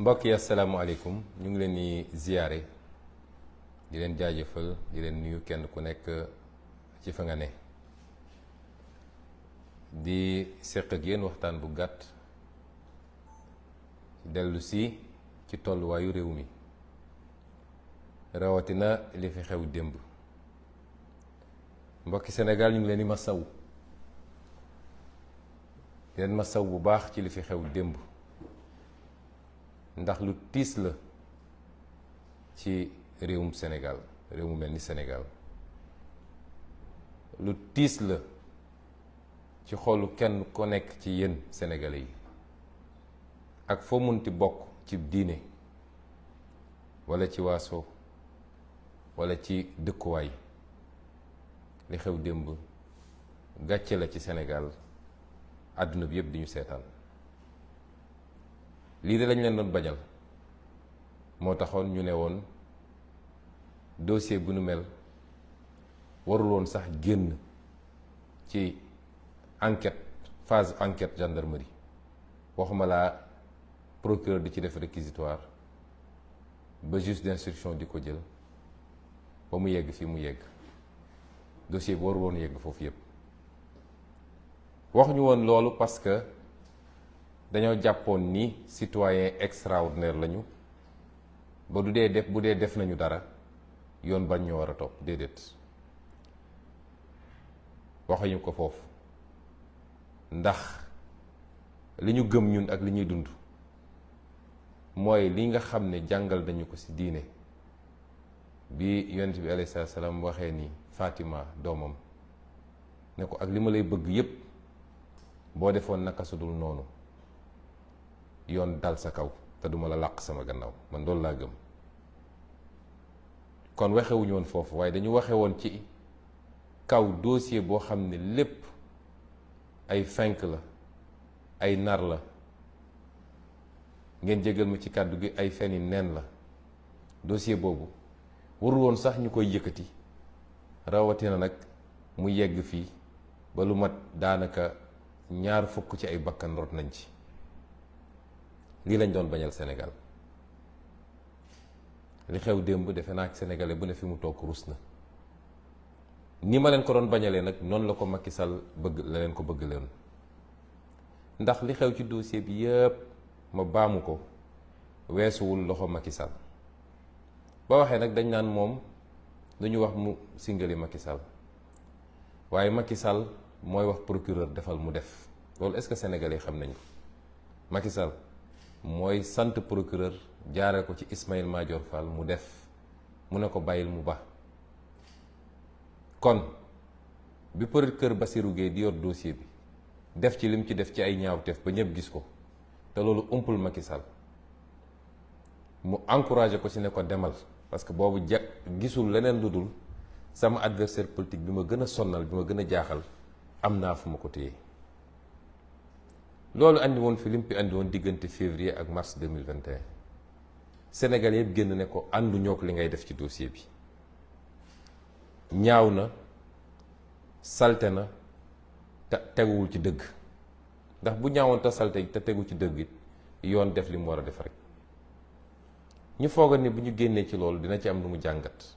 mbokk yi asalaamaaleykum ñu ngi leen di ziyaare di leen jaajëfal di leen nuyu kenn ku nekk ci fa nga ne di seq ak yéen waxtaan bu gàtt dellu si ci tolluwaayu réew mi rawatina li fi xew démb. mbokki Sénégal ñu ngi leen di masaw di leen masaw bu baax ci li fi xew démb ndax lu tiis la ci réewum Sénégal réew mu mel ni Sénégal lu tiis la ci xolu kenn ko nekk ci yéen Sénégalais yi ak foo munti bokk ci diine walla ci waaso walla ci dëkkuwaay li xew démb gàcce la ci Sénégal àdduna bi yëpp di ñu seetaan lii de lañ leen doon bañal moo taxoon ñu ne woon dossier bu nu mel warul woon sax génn ci enquête phase enquête gendarmerie waxuma laa procureur di ci def réquisitoire ba juge d'instruction di ko jël ba mu yegg fii mu yegg dossier bi warul woon yegg foofu yépp waxuñu woon loolu parce que dañoo jàppoon ni citoyen extraordinaire lañu ba bu dee def nañu dara yoon bañ ñoo war a topp déedéet waxuñu ko foofu ndax li ñu gëm ñun ak li ñuy dund mooy li nga xam ne jàngal nañu ko ci diine bi yonent bi alayhi salaam waxee ni Fatima doomam ne ko ak li ma lay bëgg yépp boo defoon naka su dul noonu yoon dal sa kaw te duma la làq sama gannaaw man loolu laa gëm. kon waxewuñu woon foofu waaye dañu waxe woon ci kaw dossier boo xam ne lépp ay fenk la ay nar la ngeen jégal ma ci kàddu gi ay feni neen la. dossier boobu warul woon sax ñu koy yëkkati rawatina nag mu yegg fii ba lu mat daanaka 20 ci ay bakkan rot nañ ci. lii lañ doon bañal Sénégal li xew démb defe naa ak sénégalais bu ne fi mu toog rus na ni ma leen ko doon bañalee nag noonu la ko Macky Sall bëgg la leen ko bëgg leen ndax li xew ci dossier bi yëpp ma baamu ko weesuwul loxo Macky Sall ba waxee nag dañ naan moom dañu wax mu singali Macky Sall waaye Macky Sall mooy wax procureur defal mu def loolu est-ce que sénégalais xam nañ ko. Macky Sall mooy sant procureur jaare ko ci Ismaïla Madior Fall mu def mu ne ko bàyyil mu ba kon bi procureur Bassirou Guèye di yor dossier bi def ci lim ci def ci ay ñaawteef ba ñëpp gis ko te loolu umpul Macky Sall mu encouragé ko ci ne ko demal parce que boobu gisul leneen lu dul sama adversaire politique bi ma gën a sonnal bi ma gën a jaaxal am naa fu ma ko téye. loolu andi woon fi lim fi andi woon diggante février ak mars 2021 Sénégal yëpp génn ne ko àndu ñoo ko li ngay def ci dossier bi ñaaw na salte na te teguwul ci dëgg ndax bu ñaawoon te salte te tegu ci dëgg it yoon def li mu war a def rek ñu foogal ni bu ñu génnee ci loolu dina ci am lu mu jàngat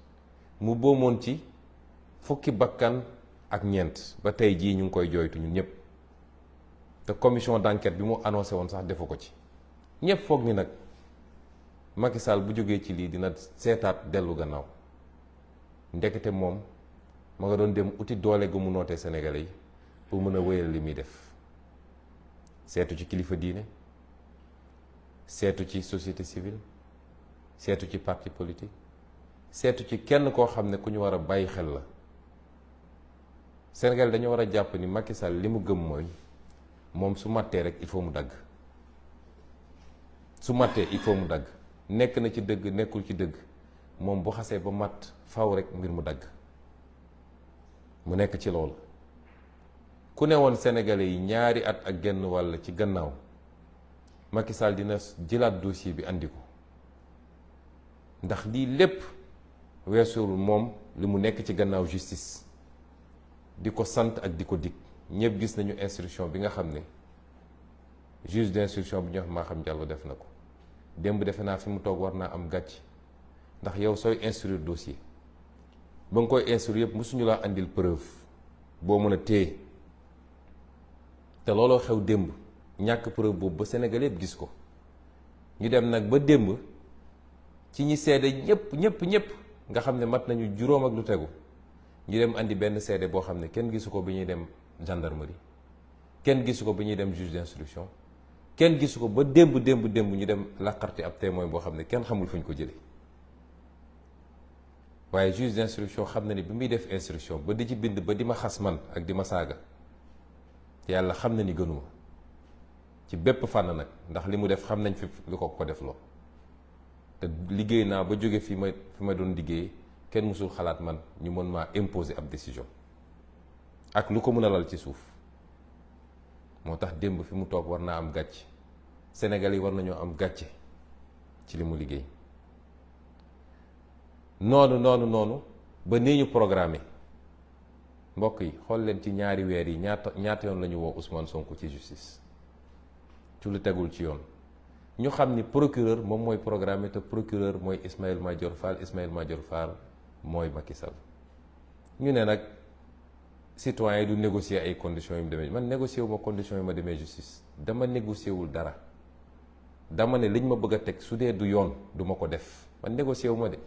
mu boomoon ci 10 bakkan ak ñeent ba tey jii ñu ngi koy jooytu ñun ñëpp. te commission d'enquête bi mu annoncé woon sax defu ko ci ñëpp foog ni nag Macky Sall bu jógee ci lii dina seetaat dellu gannaaw ndekete moom ma nga doon dem uti doole gu mu nootee Sénégalais yi pour mën a wéyal li muy def seetu ci kilifa diine seetu ci société civile seetu ci parti politique seetu ci kenn koo xam ne ku ñu war a bàyyi xel la. Sénégal dañu war a jàpp ni Macky Sall li mu gëm mooy moom su mattee rek il faut mu dagg su mattee il faut mu dagg nekk na ci dëgg nekkul ci dëgg moom bu xasee ba matt faw rek mbir mu dagg mu nekk ci loolu. ku ne woon Sénégalais yi 2 at ak genn wàll ci gannaaw Macky Sall dina jëlaat dossier bi andi ko ndax lii lépp weesuwul moom li mu nekk ci gannaaw justice di ko sant ak di ko dig. ñëpp gis nañu instruction bi nga xam ne juge d'instruction bi ñu wax Maham Diallo def na ko démb defe naa fi mu toog war naa am gàcc, ndax yow sooy instruire dossier ba nga koy instruire yëpp mosuñu laa andil preuve boo mën a téye, te looloo xew démb, ñàkk preuve boobu ba Sénégal yëpp gis ko. ñu dem nag ba démb ci ñi seede ñëpp nga xam ne mat nañu juróom ak lu tegu, ñu dem andi benn seede boo xam ne kenn gisu ko bi ñuy dem gendarmerie, kenn gisu ko bi ñuy dem juge d'instruction, kenn gisu ko ba démb ñu dem làqarti ab témoin boo xam ne kenn xamul fu ñu ko jëlee. waaye juge d'instruction xam na ni bi muy def instruction ba di ci bind ba di ma xas man ak di ma saaga, yàlla xam na ni gënuma ci bépp fànn nag, ndax li mu def xam nañ fi lu ko def loo. te liggéey naa ba jóge fi ma doon liggéey, kenn mësul xalaat man ñu mën maa imposer ab décision ak lu ko mën a lal ci suuf. moo tax démb fi mu toog war naa am gàcce, Sénégal yi war nañoo am gàcce ci li mu liggéey. noonu ba nii ñu programmé, mbokk yi xool leen ci ñaari weer yi ñaata yoon la ñu woo Ousmane Sonko ci justice ci lu tegul ci yoon. ñu xam ni procureur moom mooy programmé, te procureur mooy Ismaïla Madior Fall mooy Macky Sall. ñu ne nag citoyen du négocier ay conditions yu mu demee, man négocier wu ma conditions yu ma demee justice, dama négocier wul dara. dama ne liñ ma bëgg a teg su dee du yoon du ma ko def, man négocier wu ma de,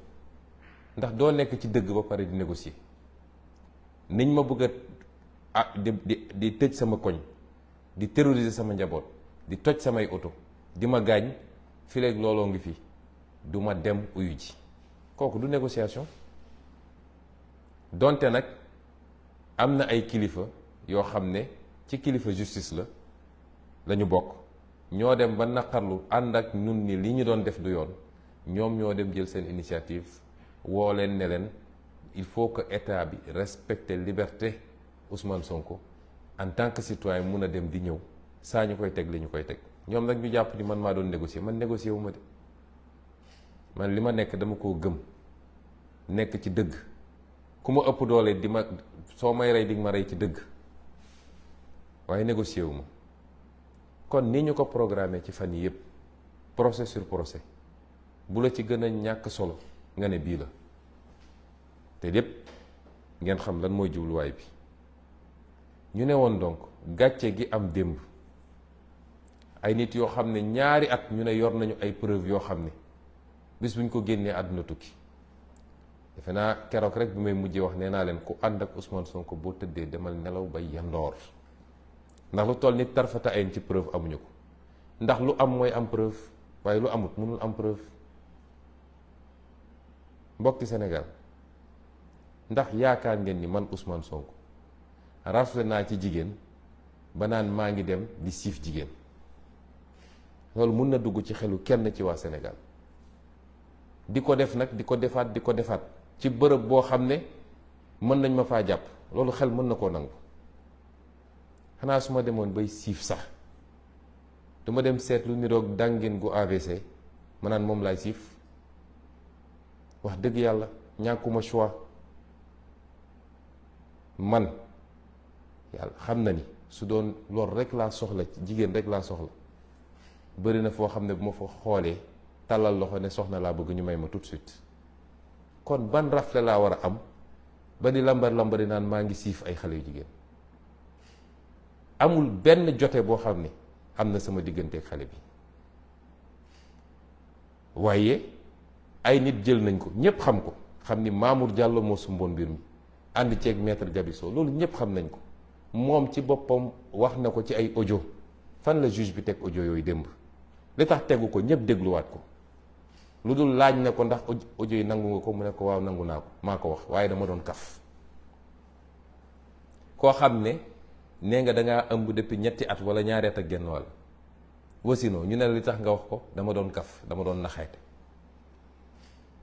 ndax doo nekk ci dëgg ba pare di négocier. niñ ma bëgg a di tëj sama koñ, di terroriser sama njaboot, di toj samay oto, di ma gaañ, fi léegi looloo ngi fi, du ma dem uyu ji. kooku du négociation. donte nag am na ay kilifa yoo xam ne ci kilifa justice la ñu bokk, ñoo dem ba naqarlu ànd ak ñun ni li ñu doon def du yoon, ñoom ñoo dem jël seen initiative woo leen ne leen il faut que état bi respecte liberté Ousmane Sonko en tant que citoyen mun a dem di ñëw saa ñu koy teg li ñu koy teg. ñoom nag ñu jàpp ni man maa doon négocier, man négocier wu ma de, man li ma nekk dama koo gëm, nekk ci dëgg. ku ma ëpp doole di ma soo may rey di ma rey ci dëgg, waaye négocier wu ma. kon ni ñu ko programmé ci fan yi yëpp, procès sur procès, bu la ci gën a ñàkk solo nga ne bii la, te lépp ngeen xam lan mooy jubluwaay bi. ñu ne woon donc gàcce gi am démb, ay nit yoo xam ne ñaari at ñu ne yor nañu ay preuve yoo xam ne bis buñ ko génnee àdduna tukki. defe naa keroog rek bi may mujjee wax nee naa leen ku ànd ak Ousmane Sonko boo tëddee demal nelaw ba yandoor, ndax lu toll ni tarfata ayn ci preuve amuñu ko. ndax lu am mooy am preuve, waaye lu amut mënul am preuve. mbokki Sénégal, ndax yaakaar ngeen ni man Ousmane Sonko rafle naa ci jigéen ba naan maa ngi dem di siif jigéen? loolu mun na dugg ci xelu kenn ci waa Sénégal. di ko def nag di ko defaat ci bërëb boo xam ne mën nañ ma faa jàpp, loolu xel mën na koo nangu. xanaa su ma demoon bay siif sax du ma dem seet lu niroog dàngeen gu AVC ma naan moom laay siif? wax dëgg yàlla ñàkkuma choix. man yàlla xam na ni su doon loolu rek laa soxla, jigéen rek laa soxla, bëri na foo xam ne bu ma fa xoolee tàllal loxo ne soxna laa bëgg ñu may ma tout de suite. kon ban rafle laa war a am ba di lambari naan maa ngi siif ay xale yu jigéen? amul benn jote boo xam ne am na sama diggante ak xale bi, waaye ay nit jël nañ ko, ñépp xam ko, xam ni Mamour Diallo moo sumboon mbir mi ànd ceeg maître Gabisso, loolu ñépp xam nañ ko. moom ci boppam wax na ko ci ay audio. fan la juge bi teg audio yooyu démb? li tax tegu ko ñépp dégluwaat ko, lu dul laaj na ko ndax audio yi nangu nga ko, mu ne ko waaw nangu naa ko, maa ko wax, waaye dama doon kaf. koo xam ne nee nga dangaa ëmb depuis ñetti at wala ñaari at ak genn wàll, wasino ñu ne li tax nga wax ko dama doon kaf, dama doon naxeete.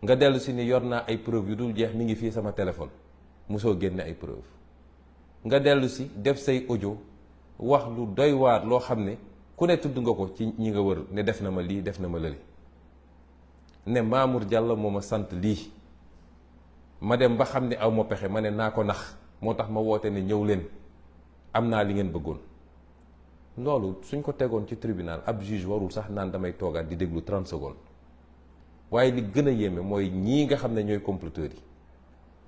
nga dellu si ni yor naa ay preuve yu dul jeex, mi ngi fii sama téléphone, mosoo génne ay preuve. nga dellu si def say audio wax lu doy waar loo xam ne ku ne tudd nga ko ci ñi nga wër ne def na ma lii, def na ma lële. ne Mamour Diallo moo ma sant lii, ma dem ba xam ne aw ma pexe, ma ne naa ko nax, moo tax ma woote ne ñëw leen, am naa li ngeen bëggoon. loolu suñ ko tegoon ci tribunal ab juge warul sax naan damay toogaat di déglu 30 secondes waaye li gën a yéeme mooy ñii nga xam ne ñooy comploteurs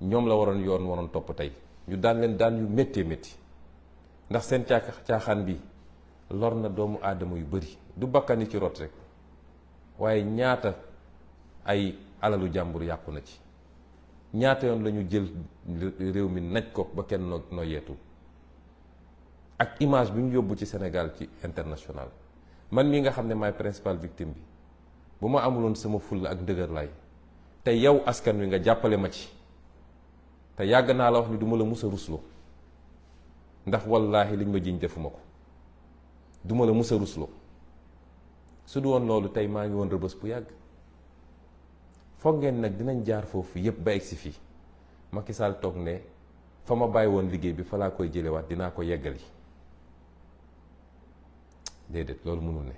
yi ñoom la yoon waroon topp tey ñu daan leen daan yu méttee métti ndax seen caaxaan bi lor na doomu aadama yu bëri du bakkan yi ci rot rek waaye ñaata ay alalu jàmbur yàqu na ci ñaata yoon la ñu jël réew mi naj ko ba kenn noo yeetul ak image bi ñu yóbbu ci Sénégal ci international man mii nga xam ne maay principal victime bi bu ma amuloon sama fulla ak ndëgër lay te yow askan wi nga jàppale ma ci te yàgg naa la wax ni du ma la mus a rusloo ndax wallaahi liñ ma jiñ defuma ko du ma la mus a rusloo su du woon loolu tey maa ngi woon rëbës bu yàgg foog ngeen nag dinañ jaar foofu yépp ba egsi fii Macky Sall toog ne fa ma bàyyi woon liggéey bi fa laa koy jëlewaat dinaa ko yeggali déedéet loolu mënul ne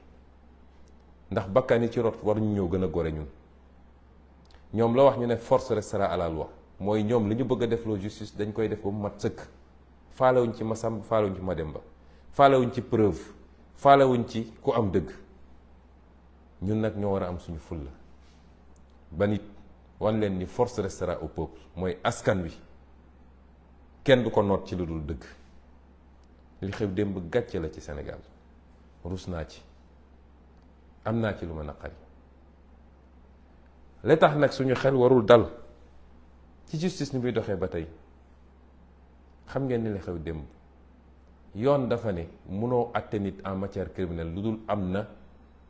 ndax bakkan yi ci rot war ñu ñëw gën a gore ñun ñoom la wax ñu ne force restera à la loi mooy ñoom li ñu bëgg a def loo justice dañ koy def ba mu mat sëkk faalewuñ ci Masamba faalewuñ ci Mademba faalewuñ ci preuve faalewuñ ci ku am dëgg ñun nag ñoo war a am suñu fulla ba nit wan leen ni force restera au peuple mooy askan wi kenn du ko noot ci lu dul dëgg li xew démb gàcce la ci Sénégal rus naa ci am naa ci lu ma naqari li tax nag suñu xel warul dal ci justice ni muy doxee ba tey xam ngeen ni li xew démb yoon dafa ne mënoo àtte nit en matière criminelle lu dul am na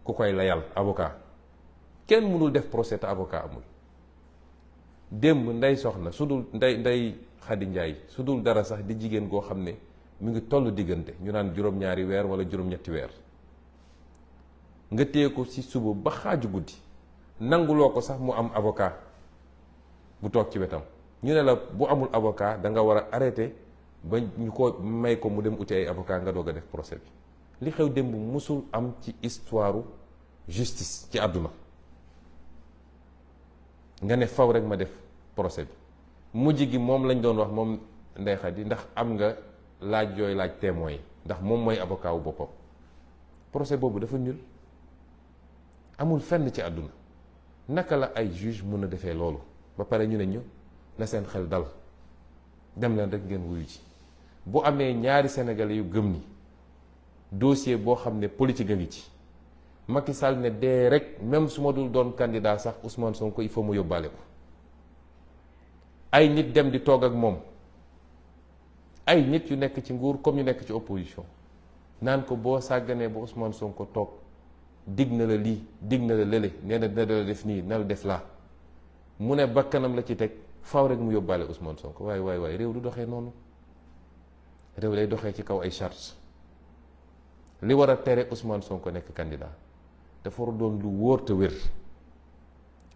ku koy layal avocat kenn mënul def procès te avocat amul démb ndey soxna su dul ndey Xadi Njaay su dul dara sax di jigéen goo xam ne mu ngi toll diggante ñu naan juróom-ñaari weer wala juróom-ñetti weer nga téye ko ci suba ba xaaju guddi nanguloo ko sax mu am avocat bu toog ci wetam ñu ne la bu amul avocat da nga war a arrêté ba ñu ko may ko mu dem uti ay avocat nga doog a def procès bi li xew démb musul am ci histoire justice ci àdduna nga ne faw rek ma def procès bi mujj gi moom lañ doon wax moom Ndeye Khady ndax am nga laaj yooyu laaj témoin yi ndax moom mooy avocat wu boppam procès boobu dafa nul amul fenn ci àdduna naka la ay juge mën a defee loolu ba pare ñu ne ñu na seen xel dal dem leen rek ngeen wuyu ci bu amee ñaari sénégalais yu gëm ni dossier boo xam ne politique a ngi ci Macky Sall ne dee rek même su ma dul doon candidat sax Ousmane Sonko il faut mu yóbbaale ko ay nit dem di toog ak moom ay nit yu nekk ci nguur comme yu nekk ci opposition naan ko boo sàgganee ba Ousmane Sonko toog dig na la lii dig na la lële nee na dina la def nii na la def laa mu ne bakkanam la ci teg faw rek mu yóbbaale Ousmane Sonko waaye réew du doxee noonu réew lay doxee ci kaw ay charges li war a tere Ousmane Sonko nekk candidat dafa war a doon lu wóor te wér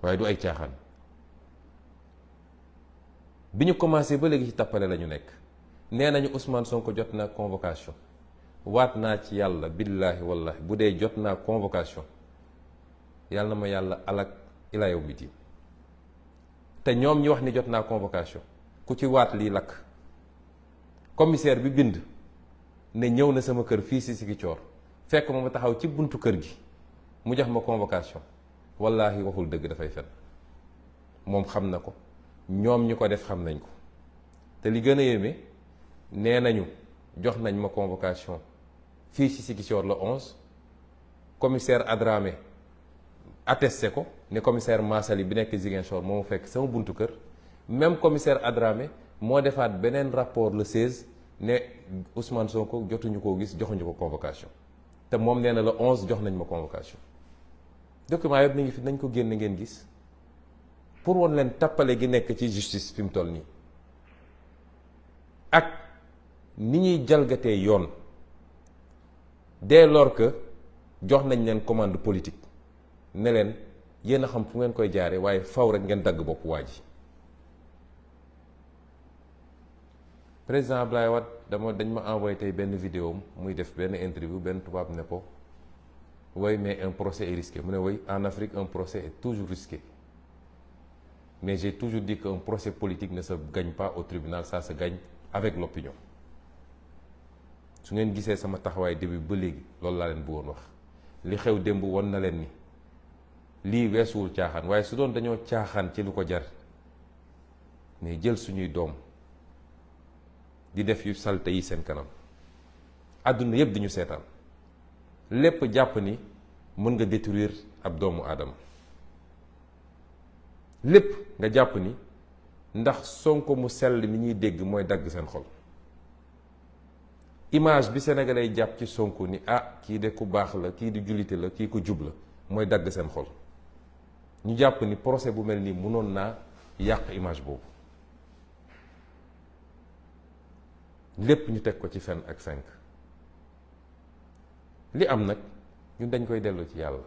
waaye du ay caaxaan bi ñu commencé ba léegi ci tappale la ñu nekk nee nañu Ousmane Sonko jot na convocation waat naa ci yàlla billaahi wallahi bu dee jot naa convocation yàlla na ma yàlla alak ila yawmi diin te ñoom ñi wax ni jot naa convocation ku ci waat lii lakk commissaire bi bind ne ñëw na sama kër fii si Ziguinchor fekk ma taxaw ci buntu kër gi mu jox ma convocation wallaahi waxul dëgg dafay fen moom xam na ko ñoom ñi ko def xam nañ ko te li gën a yéeme nee nañu jox nañ ma convocation fii si Ziguinchor le 11 commissaire Adramé attesté ko ne commissaire Massali bi nekk Ziguinchor moo mu fekk sama buntu kër même commissaire Adramé moo defaat beneen rapport le 16 ne Ousmane Sonko jotuñu koo gis joxuñu ko convocation te moom nee na le 11 jox nañ ma convocation document yëpp mi ngi fi nañ ko génn ngeen gis pour woon leen tappale gi nekk ci justice fi mu toll nii ak ni ñuy jalgatee yoon dès lors que jox nañ leen commande politique ne leen yéen a xam fu ngeen koy jaare waaye faw rek ngeen dagg bopp waa ji président Abdoulaye Wade dañ ma envoyé tey benn vidéo muy def benn interview benn tubaab ne ko oui mais un procès est risqué mu ne oui en Afrique un procès est toujours risqué mais j'ai toujours dit qu'un procès politique ne se gagne pas au tribunal, ça se gagne avec l'opinion su ngeen gisee sama taxawaay début ba léegi loolu laa leen bëggoon wax. li xew démb won na leen ni lii weesuwul caaxaan, waaye su doon dañoo caaxaan ci lu ko jar mais jël suñuy doom di def yu salte yi seen kanam àdduna yëpp di ñu seetaan lépp jàpp ni mën nga détruire ab doomu aadama, lépp nga jàpp ni ndax Sonko mu sell mi ñuy dégg mooy dagg seen xol. image bi sénégalais jàpp ci Sonko ni kii de ku baax la, kii di jullite la, kii ku jub la, mooy dagg seen xol. ñu jàpp ni procès bu mel nii mënoon naa yàq image boobu. lépp ñu teg ko ci fen ak fenk. li am nag ñun dañ koy dellu ci yàlla,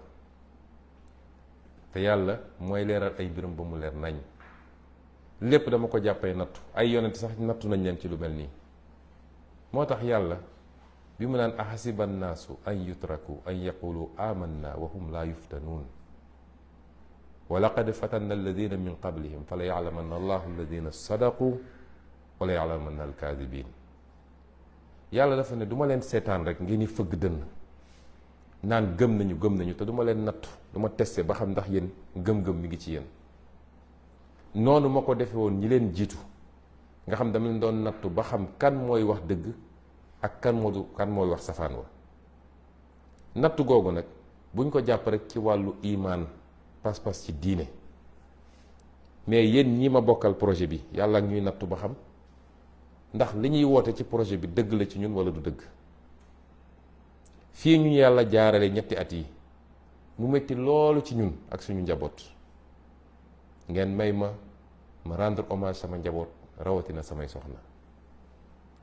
te yàlla mooy leeral ay mbiram ba mu leer nañ. lépp dama ko jàppee nattu, ay yonent sax nattu nañ leen ci lu mel nii. moo tax yàlla bi mu naan ahasiba nnaasu an yutraku an yaqulu amanna wa hum laa yuftanuun wa laqad fatanna alladina min qablihim fa la yaclamanna allahu alladina sadaqu wa la yaclamanna alkaadibin. yàlla dafa ne du ma leen seetaan rek ngeen ni fëgg dënn naan gëm nañu te du ma leen nattu, du ma testé ba xam ndax yéen gëm-gëm mi ngi ci yéen. noonu ma ko defe woon ñi leen jiitu nga xam dama leen doon nattu ba xam kan mooy wax dëgg ak kan mooy wax safaan wa. nattu googu nag buñ ko jàpp rek ci wàllu imaan, pas-pas ci diine, mais yéen ñi ma bokkal projet bi yàlla ak ñuy nattu ba xam ndax li ñuy woote ci projet bi dëgg la ci ñun wala du dëgg. fii ñu yàlla jaarale ñetti at yi mu metti loolu ci ñun ak suñu njaboot, ngeen may ma rendre hommage sama njaboot, rawatina samay soxna,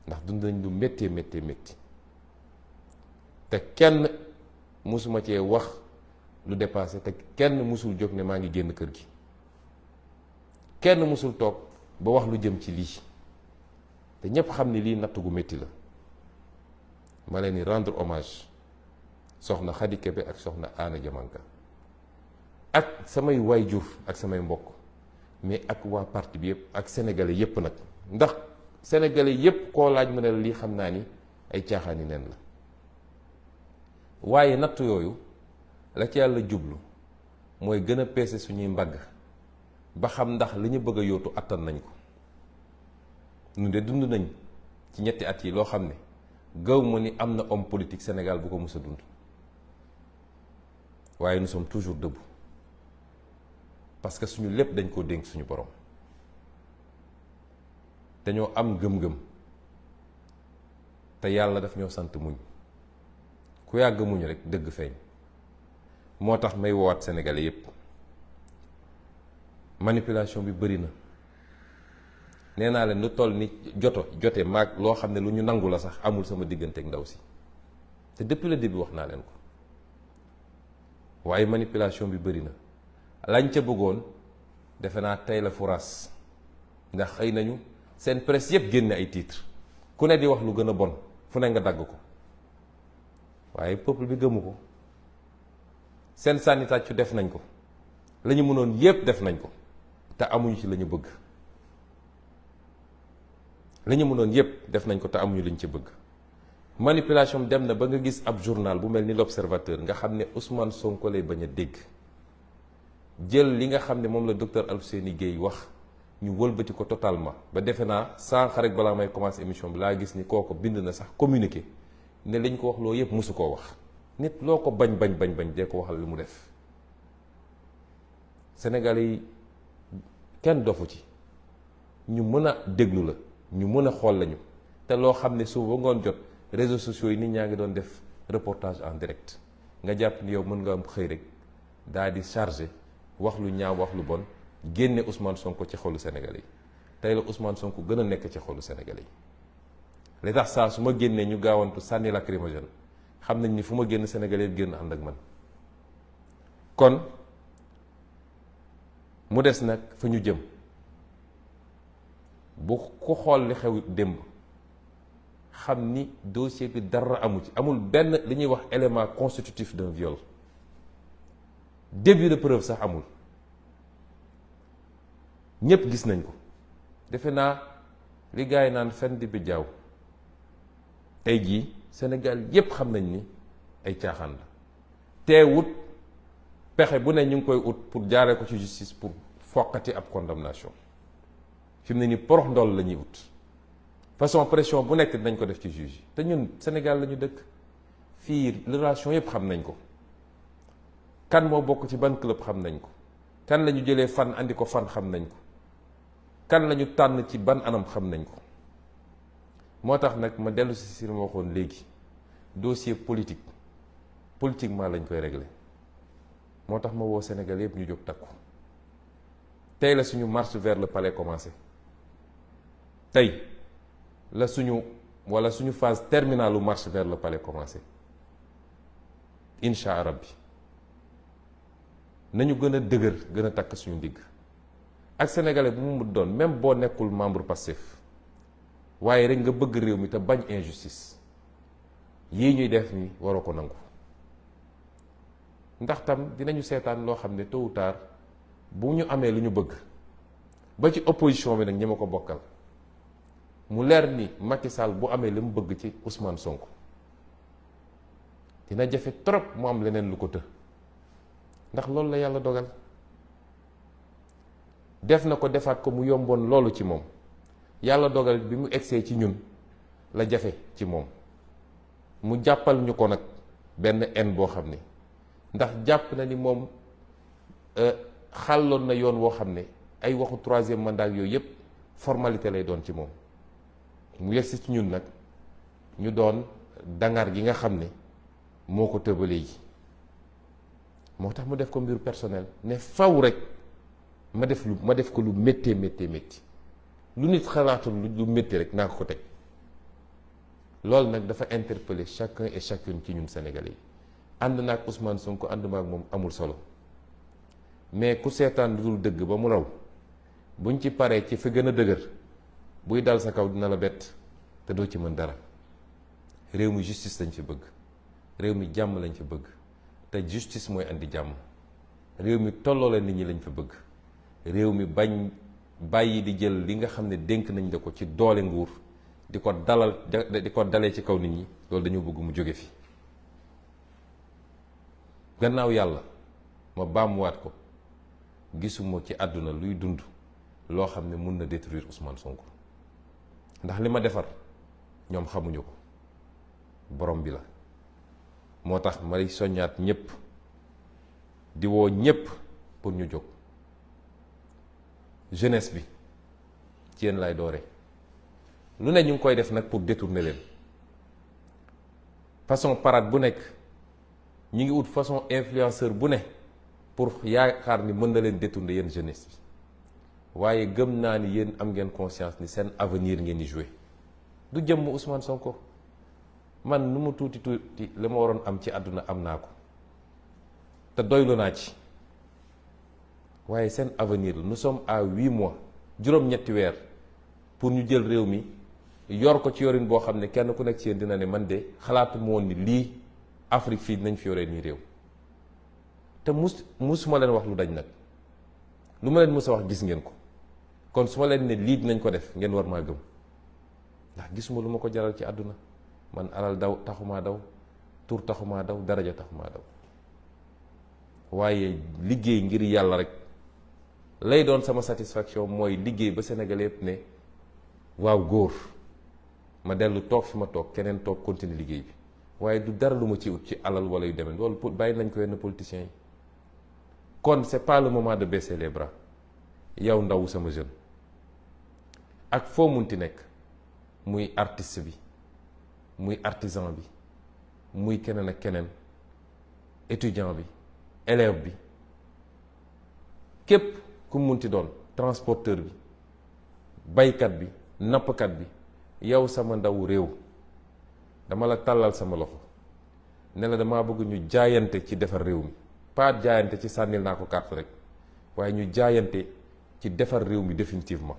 ndax dund nañ lu méttee métti te kenn musuma cee wax lu dépassé, te kenn musul jóg ne maa ngi génn kër gi, kenn musul toog ba wax lu jëm ci lii, te ñépp xam ni lii natt gu métti la. ma leen di rendre hommage soxna Khady Kébé ak soxna Anna Diamanka ak samay waajur ak samay mbokk, mais ak waa parti bi yëpp ak sénégalais yëpp nag, ndax sénégalais yëpp koo laaj mu ne la lii xam naa ni ay caaxaani neen la. waaye natt yooyu la ci yàlla jublu mooy gën a peese suñuy mbagg ba xam ndax li ñu bëgg a yóotu attan nañ ko. ñu de dund nañ ci ñetti at yi loo xam ne gaw ma ni am na homme politique Sénégal bu ko mës a dund, waaye nous sommes toujours debout parce que suñu lépp dañ koo dénk suñu borom. dañoo am gëm-gëm te yàlla daf ñoo sant muñ, ku yàgg muñ rek dëgg feeñ. moo tax may woowaat sénégalais yépp, manipulation bi bëri na. nee naa leen lu toll ni jote maag loo xam ne lu ñu nangu la sax amul sama diggante ak ndaw si, te depuis le début wax naa leen ko. waaye manipulation bi bëri na, lañ ca bëggoon defe naa tey la furaas, ndax xëy nañu seen presse yëpp génne ay titres, ku ne di wax lu gën a bon, fu ne nga dagg ko, waaye peuple bi gëmu ko. seen sànni tàccu def nañ ko, la ñu mënoon yépp def nañ ko, te amuñu ci la ñu bëgg. la ñu mënoon yépp def nañ ko te amuñu liñ ci bëgg. manipulation dem na ba nga gis ab journal bu mel ni l'Observateur nga xam ne Ousmane Sonko lay bañ a dégg, jël li nga xam ne moom la docteur Alfousseyni Gaye wax ñu wëlbati ko totalement ba defe naa sànq rek balaa may commencer émission bi laa gis ni kooko bind na sax communiqué ne liñ ko wax loo yépp mosu koo wax. nit loo ko bañ dee ko waxal li mu def. Sénégalais yi kenn dofu ci, ñu mën a déglu la, ñu mën a xool lañu, te loo xam ne suba ngoon jot réseaux sociaux yi nit ñaa ngi doon def reportage en direct, nga jàpp ni yow mën nga am xëy rek daal di chargé wax lu ñaaw wax lu bon génne Ousmane Sonko ci xolu Sénégalais yi. tey la Ousmane Sonko gën a nekk ci xolu Sénégalais yi. li tax saa su ma génnee ñu gaawantu sànni lacrymogène, xam nañ ni fu ma génn Sénégalais yi génn ànd ak man. kon mu des nag fa ñu jëm. bu ko xool li xew démb xam ni dossier bi dara amu ci, amul benn li ñuy wax élément constitutif d'un viol, début de preuve sax amul. ñépp gis nañ ko. defe naa li gars yi naan fen di bi jaaw, tey jii Sénégal yépp xam nañ ni ay caaxaan la teewut pexe bu ne ñu ngi koy ut pour jaaree ko ci justice pour foqati ab condamnation fi mu ne nii porox ndoll la ñuy ut façon pression bu nekk dinañ ko def ci juge yi te ñun Sénégal la ñu dëkk fii relation yépp xam nañ ko kan moo bokk ci ban club xam nañ ko kan la ñu jëlee fan andi ko fan xam nañ ko kan la ñu tànn ci ban anam xam nañ ko moo tax nag ma dellu si ma waxoon léegi dossier politiquement lañ koy régler moo tax ma woo Sénégal yëpp ñu jóg takku tey la suñu marche vers le palais commencé tey la suñu phase terminale u marche vers le palais commencé incha allah bi nañu gën a dëgër gën a takk suñu ndigg ak sénégalais bu mu doon même boo nekkul membre Pastef waaye rek nga bëgg réew mi te bañ injustice yii ñuy def ni waroo ko nangu ndax tam dinañu seetaan loo xam ne tôt ou tard bu ñu amee lu ñu bëgg ba ci opposition bi nag ñi ma ko bokkal mu leer ni Macky Sall bu amee li mu bëgg ci Ousmane Sonko dina jafe trop mu am leneen lu ko të ndax loolu la yàlla dogal def na ko defaat ko mu yomboon loolu ci moom yàlla dogal bi mu egsee ci ñun la jafe ci moom mu jàppal ñu ko nag benn en boo xam ne ndax jàpp na ni moom xàlloon na yoon woo xam ne ay waxu troisième mandat yooyu yépp formalité lay doon ci moom mu yegsi ci ñun nag ñu doon dangar gi nga xam ne moo ko tëbalee yi moo tax mu def ko mbiru personnel ne faw rek ma def ko lu méttee métti lu nit xalaatul lu métti rek naa ko teg loolu nag dafa interpeller chacun et chacune ci ñun Sénégalais yi ànd naa ak Ousmane Sonko ànd ma ak moom amul solo mais ku seetaan lu dul dëgg ba mu raw buñ ci paree ci fi gën a dëgër buy dal sa kaw dina la bett te doo ci mën dara réew mi justice lañ fi bëgg réew mi jàmm lañ fi bëgg te justice mooy andi jàmm réew mi tolloo la nit ñi lañ fi bëgg réew mi bañ bàyyi di jël li nga xam ne dénk nañ la ko ci doole nguur di ko dalee ci kaw nit ñi loolu dañu bëgg mu jóge fi gannaaw yàlla ma baamuwaat ko gisuma ci àdduna luy dund loo xam ne mun na détruire Ousmane Sonko ndax li ma defar ñoom xamuñu ko borom bi la moo tax may soññaat ñépp di woo ñépp pour ñu jóg jeunesse bi ci yéen lay doore lu ne ñu ngi koy def nag pour détourner leen façon parade bu nekk ñu ngi ut façon influenceur bu ne pour yaakaar ni mën na leen détourner yéen jeunesse bi waaye gëm naa ni yéen am ngeen conscience ni seen avenir ngeen di jouer du jëmm Ousmane Sonko man nu mu tuuti li ma waroon am ci àdduna am naa ko te doylu naa ci waaye seen avenir la nous sommes à 8 mois juróom-ñetti weer pour ñu jël réew mi yor ko ci yorin boo xam ne kenn ku nekk ci yéen dina ne man de xalaatu ma woon ni lii Afrique fii dinañ fi yoree nii réew te musuma leen wax lu dañ nag lu ma leen mus a wax gis ngeen ko kon su ma leen ne lii dinañ ko def ngeen war maa gëm ndax gisuma lu ma ko jaral ci àdduna man alal taxumaa daw tur taxumaa daw daraja taxumaa daw waaye liggéey ngir yàlla rek lay doon sama satisfaction mooy liggéey ba Sénégal yëpp ne waaw góor ma dellu toog fi ma toog keneen toog continuer liggéey bi waaye du dara lu ma ci ut ci alal wala yu demee loolu bàyyi nañ ko yenn politiciens yi kon c'est pas le moment de baisser les bras yow ndaw sama jeune ak foo munti nekk muy artiste bi muy artisan bi muy keneen ak keneen étudiant bi élève bi képp ku munti doon transporteur bi baykat bi nappkat bi yow sama ndaw réew dama la tàllal sama loxo ne la damaa bëgg ñu jaayante ci defar réew mi pas jaayante ci sànnil naa ko carte rek waaye ñu jaayante ci defar réew mi définitivement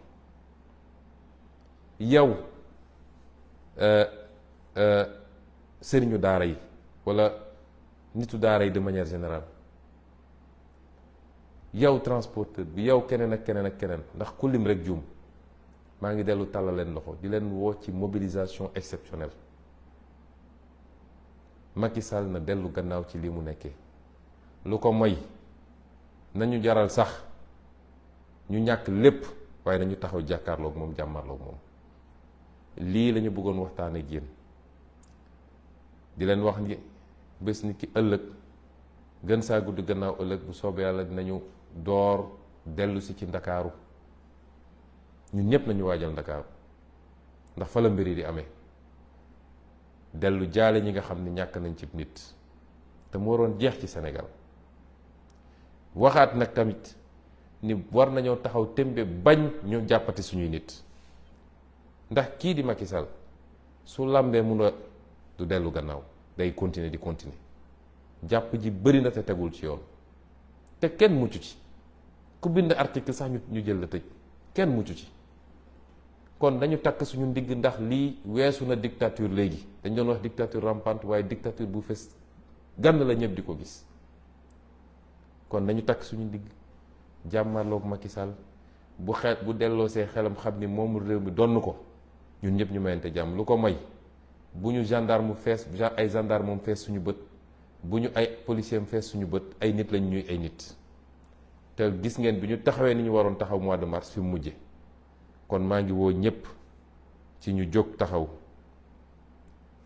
yow sëriñu daara yi walla nitu daara yi de manière générale yow transporteur bi yow keneen ak keneen ak keneen ndax ku lim rek juum maa ngi dellu tàllal leen loxo di leen woo ci mobilisation exceptionnelle Macky Sall na dellu gannaaw ci lii mu nekkee. lu ko moy nañu jaral sax ñu ñàkk lépp waaye nañu taxaw jàkkaarloog moom jàmmarloog moom. lii la ñu bëggoon waxtaan ak yéen di leen wax ni bés ni ki ëllëg gën saa gudd gannaaw ëllëg bu soobee yàlla dinañu door dellu si ci ndakaaru ñun ñëpp nañu waajal ndakaaru ndax fa la mbir yi di amee dellu jaale ñi nga xam ne ñàkk nañ ci nit te mu waroon jeex ci Sénégal waxaat nag tamit ni war nañoo taxaw tembe bañ ñu jàppati suñuy nit ndax kii di Macky Sall su lambee mun a du dellu gannaaw day continuer di continuer jàpp ji bëri na te tegul ci yoon te kenn mucc ci ku bind article sax ñu jël la tëj kenn mucc ci kon dañu takk suñu ndigg ndax lii weesu na dictature léegi dañ doon wax dictature rampante waaye dictature bu fes gànn la ñëpp di ko gis kon nañu takk suñu ndigg jàmmarloog Macky Sall bu delloo see xelam xam ni moomu réew mi donn ko ñun ñëpp ñu mayante jàmm lu ko may bu ñu gendarme fees ay gendarme moom fees suñu bët bu ñu ay policier fees suñu bët ay nit lañ ñuy ay nit te gis ngeen bi ñu taxawee ni ñu waroon taxaw mois de mars fi mu mujje kon maa ngi woo ñëpp ci ñu jóg taxaw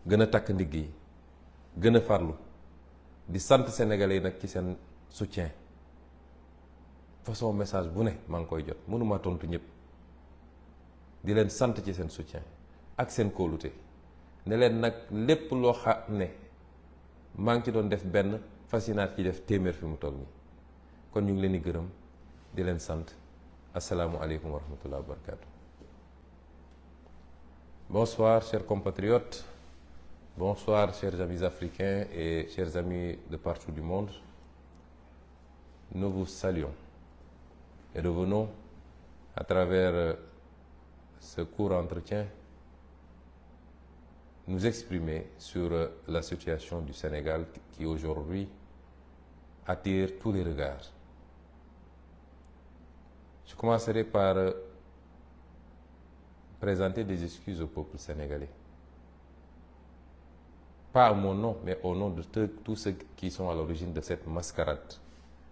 gën a takk ndigg yi gën a farlu di sant sénégalais yi nag ci seen soutien façon message bu ne maa ngi koy jot mënuma tontu ñëpp di leen sant ci seen soutien ak seen kóolute ne leen nag lépp loo xam ne maa ngi ci doon def benn fasinaat ci def téeméer fi mu toll nii kon ñu ngi leen di gërëm di leen sant asalaamualeykum wa rahmatullah wa barakatu. Bonsoir chers compatriotes, bonsoir chers amis africains et chers amis de partout du monde. Nous vous saluons et revenons à travers ce court entretien nous exprimer sur la situation du Sénégal qui aujourd'hui attire tous les regards. Je commencerai par présenter des excuses au peuple sénégalais. Pas à mon nom, mais au nom de tous ceux qui sont à l'origine de cette mascarade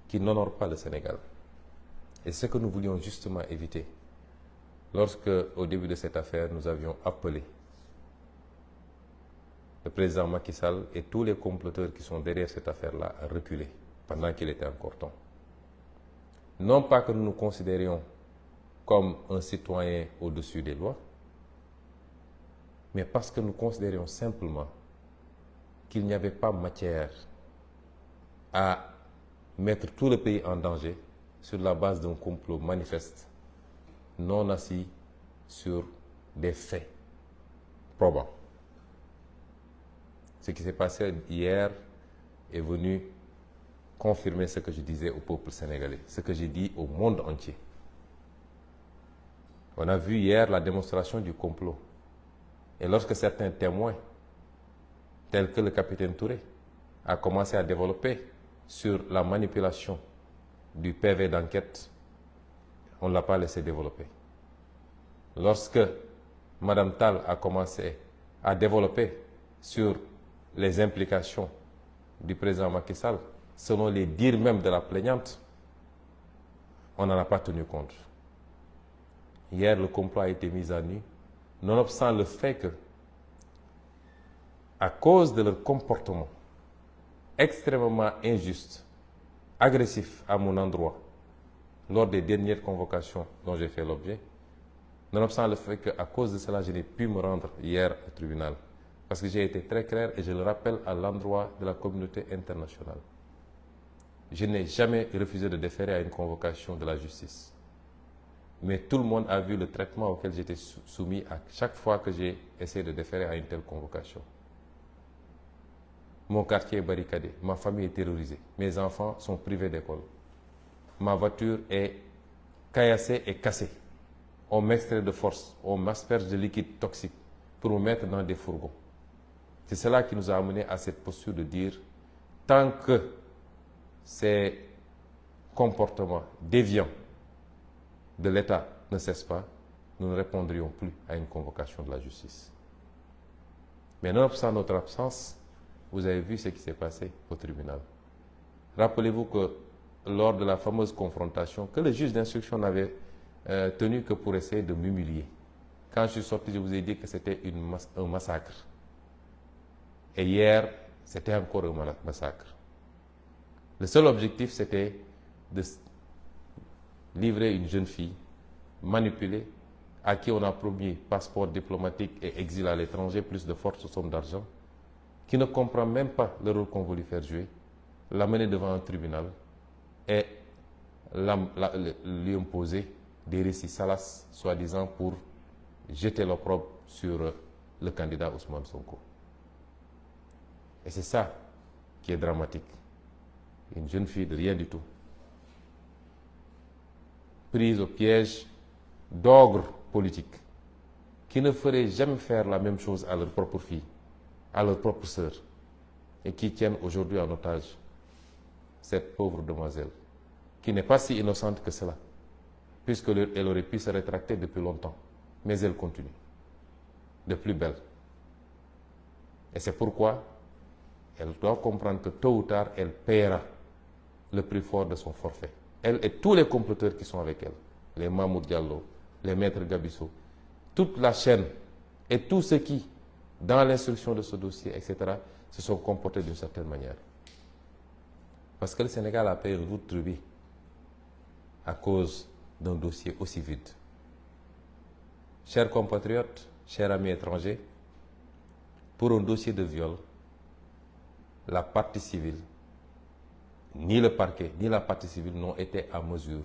qui n'honore pas le Sénégal. Et ce que nous voulions justement éviter lorsque, au début de cette affaire, nous avions appelé le président Macky Sall et tous les comploteurs qui sont derrière cette affaire-là à reculer pendant qu'il était encore temps. Non pas que nous nous considérions comme un citoyen au-dessus des lois, mais parce que nous considérions simplement qu'il n'y avait pas matière à mettre tout le pays en danger sur la base d'un complot manifeste, non assis sur des faits probants. Ce qui s'est passé hier est venu confirmer ce que je disais au peuple sénégalais, ce que j'ai dit au monde entier. On a vu hier la démonstration du complot. Et lorsque certains témoins, tels que le capitaine Touré, a commencé à développer sur la manipulation du PV d'enquête, on ne l'a pas laissé développer. Lorsque Mme Tal a commencé à développer sur les implications du président Macky Sall, selon les dires même de la plaignante, on n'en a pas tenu compte. Hier, le complot a été mis à nu, nonobstant le fait que, à cause de leur comportement extrêmement injuste, agressif à mon endroit, lors des dernières convocations dont j'ai fait l'objet, nonobstant le fait qu'à cause de cela, je n'ai pu me rendre hier au tribunal, parce que j'ai été très clair et je le rappelle à l'endroit de la communauté internationale. Je n'ai jamais refusé de déférer à une convocation de la justice. Mais tout le monde a vu le traitement auquel j'étais soumis à chaque fois que j'ai essayé de déférer à une telle convocation. Mon quartier est barricadé, ma famille est terrorisée, mes enfants sont privés d'école. Ma voiture est caillassée et cassée. On m'extrait de force, on m'asperge de liquide toxique pour me mettre dans des fourgons. C'est cela qui nous a amené à cette posture de dire, tant que ces comportements déviants de l'État ne cessent pas, nous ne répondrions plus à une convocation de la justice. Mais nonobstant notre absence, vous avez vu ce qui s'est passé au tribunal. Rappelez-vous que lors de la fameuse confrontation, que le juge d'instruction n'avait tenu que pour essayer de m'humilier. Quand je suis sorti, je vous ai dit que c'était un massacre. Et hier, c'était encore un massacre. Le seul objectif, c'était de livrer une jeune fille manipulée, à qui on a promis passeport diplomatique et exil à l'étranger, plus de fortes sommes d'argent, qui ne comprend même pas le rôle qu'on veut lui faire jouer, l'amener devant un tribunal et lui imposer des récits salaces, soi-disant pour jeter l'opprobre sur le candidat Ousmane Sonko. Et c'est ça qui est dramatique. Une jeune fille de rien du tout, prise au piège d'ogres politiques, qui ne feraient jamais faire la même chose à leur propre fille, à leur propre sœur, et qui tiennent aujourd'hui en otage cette pauvre demoiselle, qui n'est pas si innocente que cela, puisqu'elle aurait pu se rétracter depuis longtemps, mais elle continue, de plus belle. Et c'est pourquoi elle doit comprendre que tôt ou tard, elle paiera le prix fort de son forfait. Elle et tous les comploteurs qui sont avec elle, les Mahmoud Diallo, les maîtres Gabisso, toute la chaîne et tous ceux qui, dans l'instruction de ce dossier, etc., se sont comportés d'une certaine manière. Parce que le Sénégal a payé un lourd tribut à cause d'un dossier aussi vide. Chers compatriotes, chers amis étrangers, pour un dossier de viol, la partie civile, ni le parquet, ni la partie civile n'ont été à mesure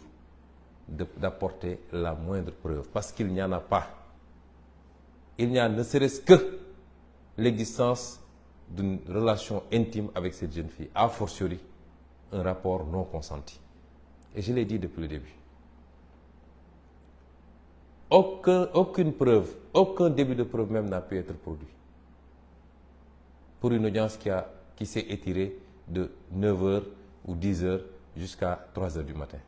d'apporter la moindre preuve, parce qu'il n'y en a pas. Il n'y a ne serait-ce que l'existence d'une relation intime avec cette jeune fille, a fortiori un rapport non consenti. Et je l'ai dit depuis le début. Aucune preuve, aucun début de preuve même n'a pu être produit. Pour une audience qui s'est étirée de 9h ou 10h jusqu'à 3h du matin.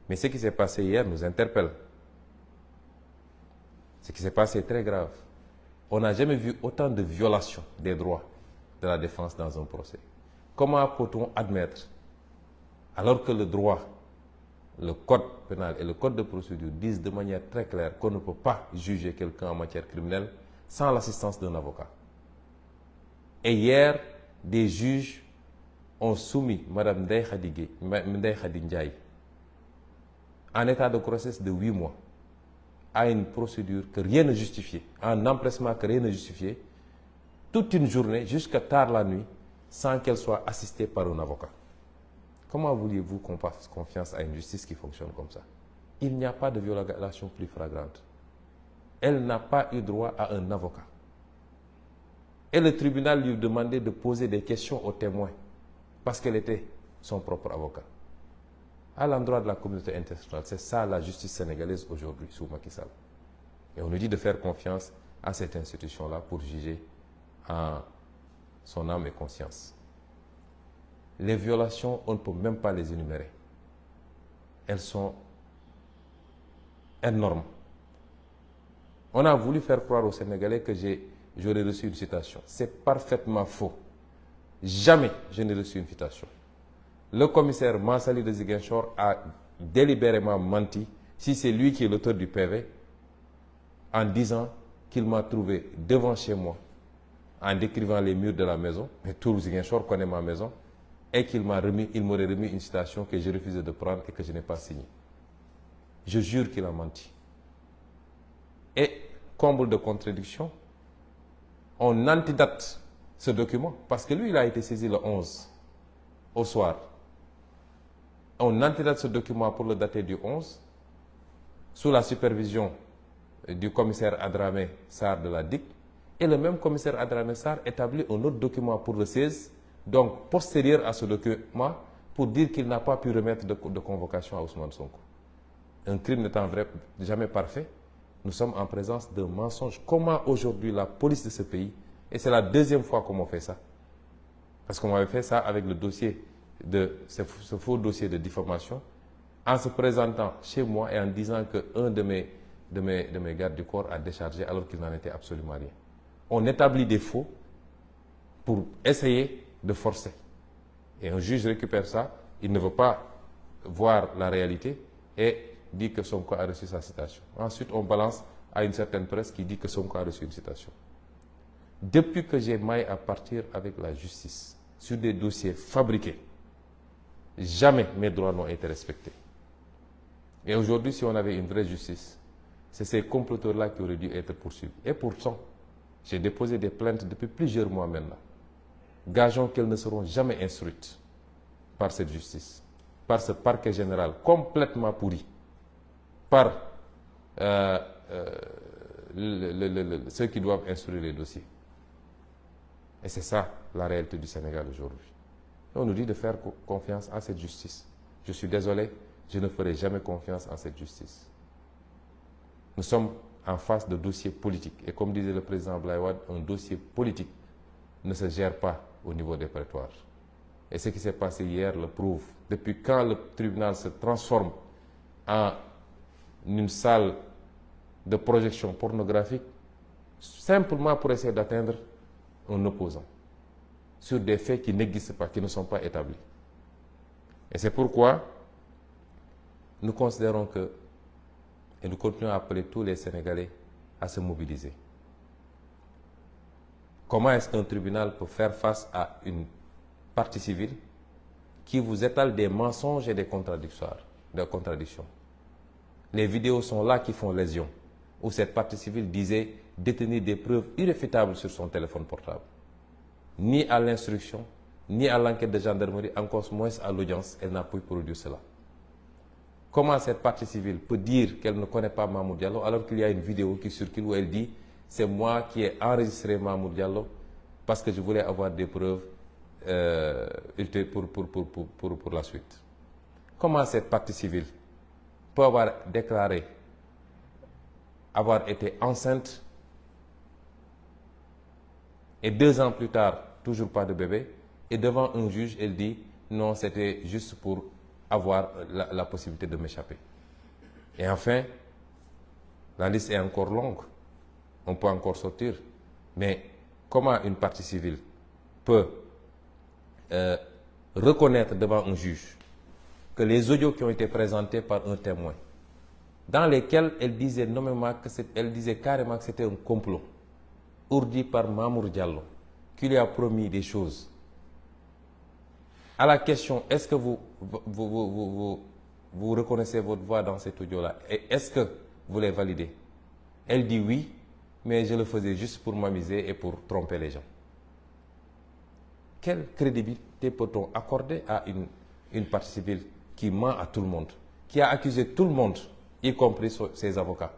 Mais ce qui s'est passé hier nous interpelle. Ce qui s'est passé est très grave. On n'a jamais vu autant de violations des droits de la défense dans un procès. Comment peut-on admettre, alors que le droit, le code pénal et le code de procédure disent de manière très claire qu'on ne peut pas juger quelqu'un en matière criminelle sans l'assistance d'un avocat. Et hier, des juges ont soumis Mme Ndeye Khady Ndiaye en état de grossesse de 8 mois à une procédure que rien ne justifiait, un empressement que rien ne justifiait, toute une journée jusqu'à tard la nuit, sans qu'elle soit assistée par un avocat. Comment vouliez-vous qu'on fasse confiance à une justice qui fonctionne comme ça? Il n'y a pas de violation plus flagrante. Elle n'a pas eu droit à un avocat. Et le tribunal lui demandait de poser des questions aux témoins, parce qu'elle était son propre avocat. À l'endroit de la communauté internationale, c'est ça la justice sénégalaise aujourd'hui, sous Macky Sall. Et on nous dit de faire confiance à cette institution-là pour juger en son âme et conscience. Les violations, on ne peut même pas les énumérer. Elles sont énormes. On a voulu faire croire aux Sénégalais que j'aurais reçu une citation. C'est parfaitement faux. Jamais je n'ai reçu une citation. Le commissaire Mansali de Ziguinchor a délibérément menti, si c'est lui qui est l'auteur du PV, en disant qu'il m'a trouvé devant chez moi, en décrivant les murs de la maison, mais tout Ziguinchor connaît ma maison, et qu'il m'aurait remis une citation que j'ai refusé de prendre et que je n'ai pas signée. Je jure qu'il a menti. Et, comble de contradiction, on antidate ce document, parce que lui, il a été saisi le 11, au soir. On antidate ce document pour le dater du 11, sous la supervision du commissaire Adramé Sarr de la DIC, et le même commissaire Adramé Sarr établit un autre document pour le 16, donc postérieur à ce document, pour dire qu'il n'a pas pu remettre de convocation à Ousmane Sonko. Un crime n'étant jamais parfait, nous sommes en présence d'un mensonge. Comment aujourd'hui la police de ce pays, et c'est la deuxième fois qu'on m'a fait ça, parce qu'on m'avait fait ça avec le dossier ce faux dossier de diffamation, en se présentant chez moi et en disant qu'un de mes gardes du corps a déchargé alors qu'il n'en était absolument rien. On établit des faux pour essayer de forcer. Et un juge récupère ça, il ne veut pas voir la réalité et dit que Sonko a reçu sa citation. Ensuite, on balance à une certaine presse qui dit que Sonko a reçu une citation. Depuis que j'ai maille à partir avec la justice sur des dossiers fabriqués, jamais mes droits n'ont été respectés. Et aujourd'hui, si on avait une vraie justice, c'est ces comploteurs-là qui auraient dû être poursuivis. Et pourtant, j'ai déposé des plaintes depuis plusieurs mois maintenant. Gageons qu'elles ne seront jamais instruites par cette justice, par ce parquet général complètement pourri, par ceux qui doivent instruire les dossiers. Et c'est ça la réalité du Sénégal aujourd'hui. On nous dit de faire confiance à cette justice. Je suis désolé, je ne ferai jamais confiance en cette justice. Nous sommes en face de dossiers politiques. Et comme disait le président Abdoulaye Wade, un dossier politique ne se gère pas au niveau des prétoires. Et ce qui s'est passé hier le prouve. Depuis quand le tribunal se transforme en une salle de projection pornographique, simplement pour essayer d'atteindre un opposant, sur des faits qui n'existent pas, qui ne sont pas établis. Et c'est pourquoi nous considérons que, et nous continuons à appeler tous les Sénégalais à se mobiliser. Comment est-ce qu'un tribunal peut faire face à une partie civile qui vous étale des mensonges et des contradictions? Les vidéos sont là qui font lésion, où cette partie civile disait détenir des preuves irréfutables sur son téléphone portable. Ni à l'instruction, ni à l'enquête de gendarmerie, encore moins à l'audience, elle n'a pu produire cela. Comment cette partie civile peut dire qu'elle ne connaît pas Mamour Diallo alors qu'il y a une vidéo qui circule où elle dit « c'est moi qui ai enregistré Mamour Diallo parce que je voulais avoir des preuves pour la suite ». Comment cette partie civile peut avoir déclaré avoir été enceinte et 2 ans plus tard, toujours pas de bébé, et devant un juge, elle dit non, c'était juste pour avoir la possibilité de m'échapper. Et enfin, la liste est encore longue, on peut encore sortir, mais comment une partie civile peut reconnaître devant un juge que les audios qui ont été présentés par un témoin, dans lesquels elle disait nommément elle disait carrément que c'était un complot ourdi par Mamour Diallo, qui lui a promis des choses. À la question, est-ce que vous reconnaissez votre voix dans cet audio-là? Et est-ce que vous les validez? Elle dit oui, mais je le faisais juste pour m'amuser et pour tromper les gens. Quelle crédibilité peut-on accorder à une partie civile qui ment à tout le monde, qui a accusé tout le monde, y compris ses avocats,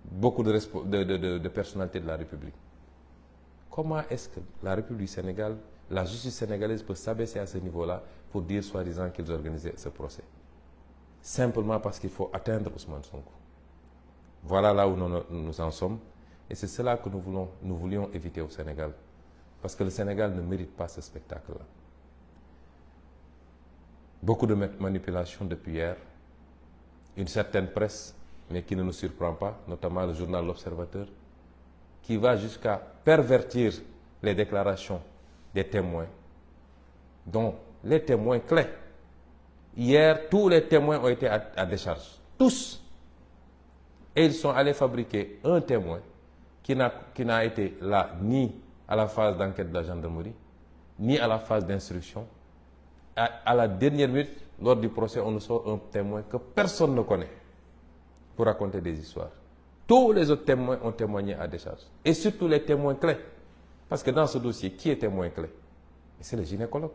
beaucoup de personnalités de la République? Comment est-ce que la République du Sénégal, la justice sénégalaise peut s'abaisser à ce niveau-là pour dire soi-disant qu'ils organisaient ce procès? Simplement parce qu'il faut atteindre Ousmane Sonko. Voilà là où nous en sommes. Et c'est cela que nous voulions éviter au Sénégal. Parce que le Sénégal ne mérite pas ce spectacle-là. Beaucoup de manipulations depuis hier. Une certaine presse, mais qui ne nous surprend pas, notamment le journal L'Observateur, qui va jusqu'à pervertir les déclarations des témoins, dont les témoins clés. Hier, tous les témoins ont été à décharge. Tous. Et ils sont allés fabriquer un témoin qui n'a été là ni à la phase d'enquête de la gendarmerie, ni à la phase d'instruction. À la dernière minute, lors du procès, on nous sort un témoin que personne ne connaît pour raconter des histoires. Tous les autres témoins ont témoigné à décharge. Et surtout les témoins clés. Parce que dans ce dossier, qui est témoin clé? C'est le gynécologue.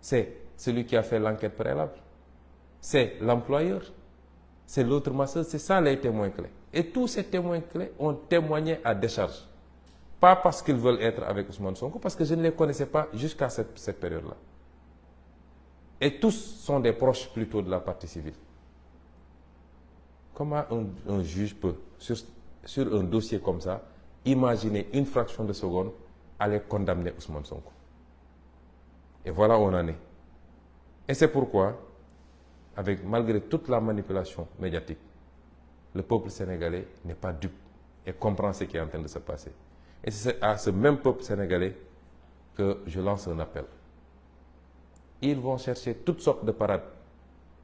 C'est celui qui a fait l'enquête préalable. C'est l'employeur. C'est l'autre masseuse. C'est ça les témoins clés. Et tous ces témoins clés ont témoigné à décharge. Pas parce qu'ils veulent être avec Ousmane Sonko, parce que je ne les connaissais pas jusqu'à cette période-là. Et tous sont des proches plutôt de la partie civile. Comment un juge peut, sur un dossier comme ça, imaginer une fraction de seconde aller condamner Ousmane Sonko? Et voilà où on en est. Et c'est pourquoi, malgré toute la manipulation médiatique, le peuple sénégalais n'est pas dupe et comprend ce qui est en train de se passer. Et c'est à ce même peuple sénégalais que je lance un appel. Ils vont chercher toutes sortes de parades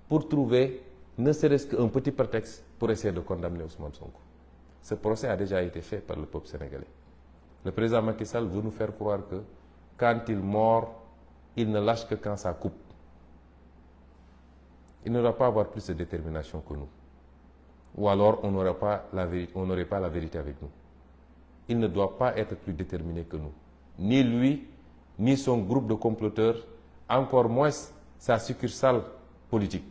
pour trouver ne serait-ce qu'un petit prétexte pour essayer de condamner Ousmane Sonko. Ce procès a déjà été fait par le peuple sénégalais. Le président Macky Sall veut nous faire croire que quand il mord, il ne lâche que quand ça coupe. Il ne doit pas avoir plus de détermination que nous. Ou alors on n'aurait pas la vérité avec nous. Il ne doit pas être plus déterminé que nous. Ni lui, ni son groupe de comploteurs, encore moins sa succursale politique,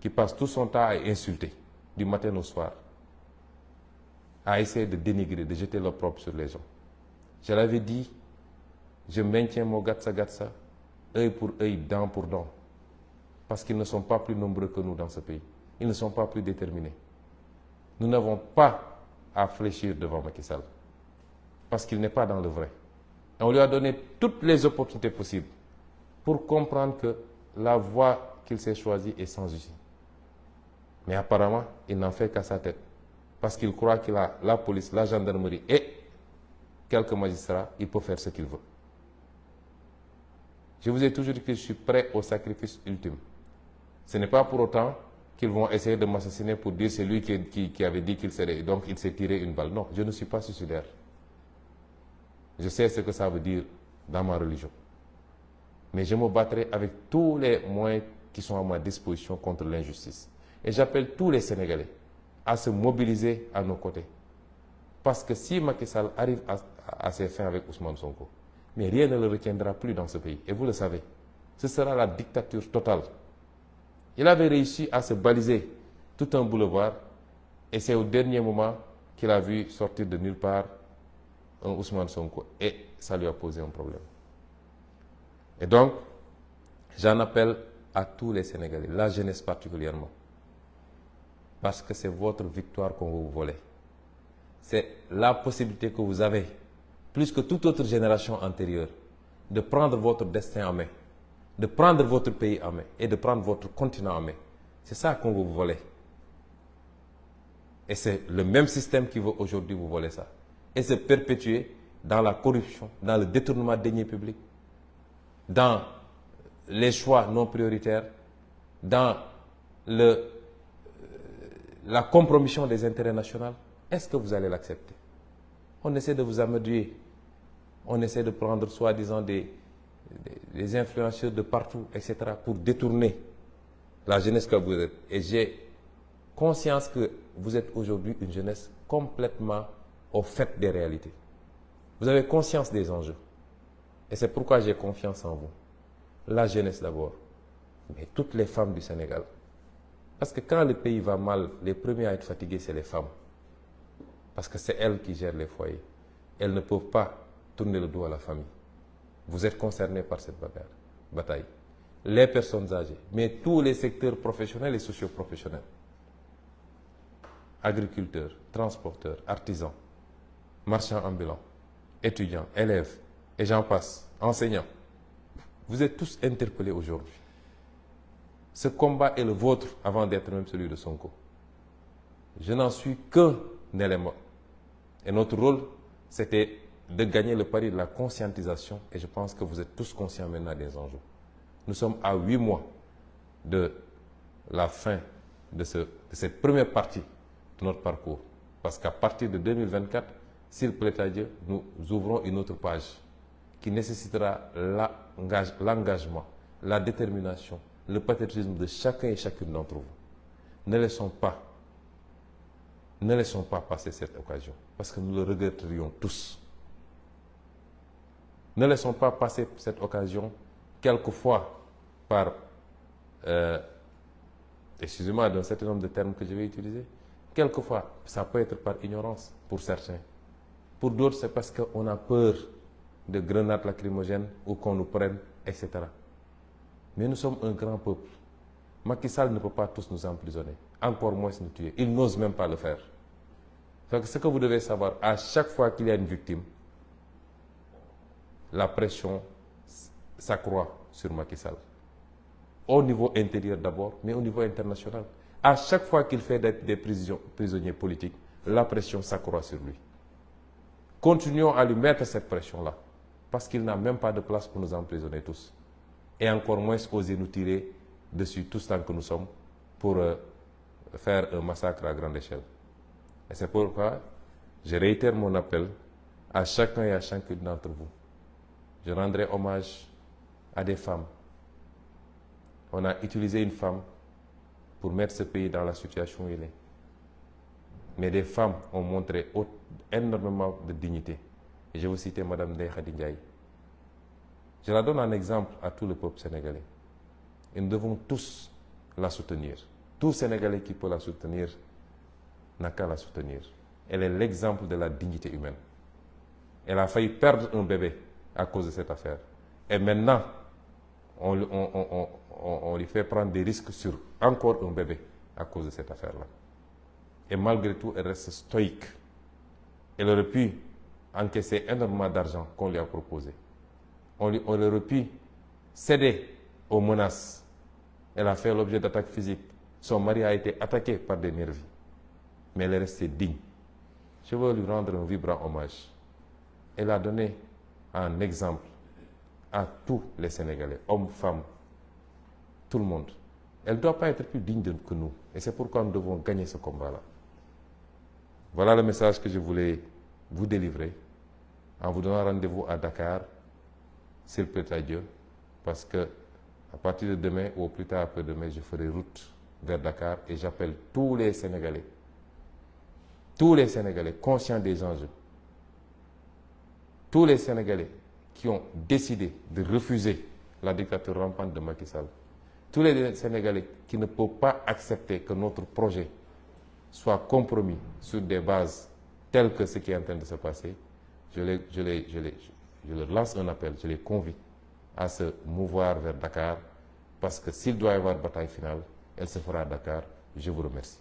qui passe tout son temps à insulter, du matin au soir, à essayer de dénigrer, de jeter l'opprobre sur les gens. Je l'avais dit, je maintiens mon gatsa, œil pour œil, dent pour dent, parce qu'ils ne sont pas plus nombreux que nous dans ce pays. Ils ne sont pas plus déterminés. Nous n'avons pas à fléchir devant Macky Sall, parce qu'il n'est pas dans le vrai. Et on lui a donné toutes les opportunités possibles pour comprendre que la voie qu'il s'est choisie est sans issue. Mais apparemment, il n'en fait qu'à sa tête, parce qu'il croit qu'il a la police, la gendarmerie et quelques magistrats, il peut faire ce qu'il veut. Je vous ai toujours dit que je suis prêt au sacrifice ultime. Ce n'est pas pour autant qu'ils vont essayer de m'assassiner pour dire c'est lui qui avait dit qu'il serait. Donc il s'est tiré une balle. Non, je ne suis pas suicidaire. Je sais ce que ça veut dire dans ma religion. Mais je me battrai avec tous les moyens qui sont à ma disposition contre l'injustice. Et j'appelle tous les Sénégalais à se mobiliser à nos côtés. Parce que si Macky Sall arrive à ses fins avec Ousmane Sonko, mais rien ne le retiendra plus dans ce pays. Et vous le savez, ce sera la dictature totale. Il avait réussi à se baliser tout un boulevard et c'est au dernier moment qu'il a vu sortir de nulle part un Ousmane Sonko et ça lui a posé un problème. Et donc, j'en appelle à tous les Sénégalais, la jeunesse particulièrement, parce que c'est votre victoire qu'on va vous voler. C'est la possibilité que vous avez, plus que toute autre génération antérieure, de prendre votre destin en main, de prendre votre pays en main et de prendre votre continent en main. C'est ça qu'on veut vous voler. Et c'est le même système qui veut aujourd'hui vous voler ça. Et se perpétuer dans la corruption, dans le détournement de deniers publics, dans les choix non prioritaires, dans la compromission des intérêts nationaux. Est-ce que vous allez l'accepter? On essaie de vous amadouer. On essaie de prendre soi-disant des influenceurs de partout, etc., pour détourner la jeunesse que vous êtes. Et j'ai conscience que vous êtes aujourd'hui une jeunesse complètement au fait des réalités. Vous avez conscience des enjeux. Et c'est pourquoi j'ai confiance en vous. La jeunesse d'abord, mais toutes les femmes du Sénégal. Parce que quand le pays va mal, les premiers à être fatigués, c'est les femmes. Parce que c'est elles qui gèrent les foyers. Elles ne peuvent pas tourner le dos à la famille. Vous êtes concernés par cette bataille. Les personnes âgées, mais tous les secteurs professionnels et socio-professionnels. Agriculteurs, transporteurs, artisans, marchands ambulants, étudiants, élèves, et j'en passe, enseignants. Vous êtes tous interpellés aujourd'hui. Ce combat est le vôtre avant d'être même celui de Sonko. Je n'en suis qu'un élément. Et notre rôle, c'était de gagner le pari de la conscientisation. Et je pense que vous êtes tous conscients maintenant des enjeux. Nous sommes à 8 mois de la fin de cette première partie de notre parcours. Parce qu'à partir de 2024, s'il plaît à Dieu, nous ouvrons une autre page qui nécessitera l'engagement, la détermination, le patriotisme de chacun et chacune d'entre vous. Ne laissons pas passer cette occasion, parce que nous le regretterions tous. Ne laissons pas passer cette occasion, quelquefois par, excusez-moi d'un certain nombre de termes que je vais utiliser, quelquefois ça peut être par ignorance pour certains. Pour d'autres, c'est parce qu'on a peur de grenades lacrymogènes ou qu'on nous prenne, etc. Mais nous sommes un grand peuple. Macky Sall ne peut pas tous nous emprisonner, encore moins nous tuer. Il n'ose même pas le faire. Donc, ce que vous devez savoir, à chaque fois qu'il y a une victime, la pression s'accroît sur Macky Sall. Au niveau intérieur d'abord, mais au niveau international. À chaque fois qu'il fait des prisonniers politiques, la pression s'accroît sur lui. continuons à lui mettre cette pression-là, parce qu'il n'a même pas de place pour nous emprisonner tous. Et encore moins oser nous tirer dessus tous tant que nous sommes pour faire un massacre à grande échelle. Et c'est pourquoi je réitère mon appel à chacun et à chacune d'entre vous. Je rendrai hommage à des femmes. On a utilisé une femme pour mettre ce pays dans la situation où il est. Mais des femmes ont montré énormément de dignité. Et je vais vous citer Mme Ndeye Khady Ndiaye. Je la donne en exemple à tout le peuple sénégalais. Et nous devons tous la soutenir. Tout Sénégalais qui peut la soutenir n'a qu'à la soutenir. Elle est l'exemple de la dignité humaine. Elle a failli perdre un bébé à cause de cette affaire. Et maintenant, on lui fait prendre des risques sur encore un bébé à cause de cette affaire-là. Et malgré tout, elle reste stoïque. Elle aurait pu encaisser énormément d'argent qu'on lui a proposé. On aurait pu céder aux menaces. Elle a fait l'objet d'attaques physiques. Son mari a été attaqué par des nervis. Mais elle est restée digne. Je veux lui rendre un vibrant hommage. Elle a donné un exemple à tous les Sénégalais, hommes, femmes, tout le monde. Elle ne doit pas être plus digne que nous. Et c'est pourquoi nous devons gagner ce combat-là. Voilà le message que je voulais vous délivrer en vous donnant rendez-vous à Dakar, s'il plaît à Dieu, parce que à partir de demain ou au plus tard après-demain, je ferai route vers Dakar et j'appelle tous les Sénégalais conscients des enjeux, tous les Sénégalais qui ont décidé de refuser la dictature rampante de Macky Sall, tous les Sénégalais qui ne peuvent pas accepter que notre projet soit compromis sur des bases telles que ce qui est en train de se passer, je leur lance un appel, je les convie à se mouvoir vers Dakar, parce que s'il doit y avoir bataille finale, elle se fera à Dakar. Je vous remercie.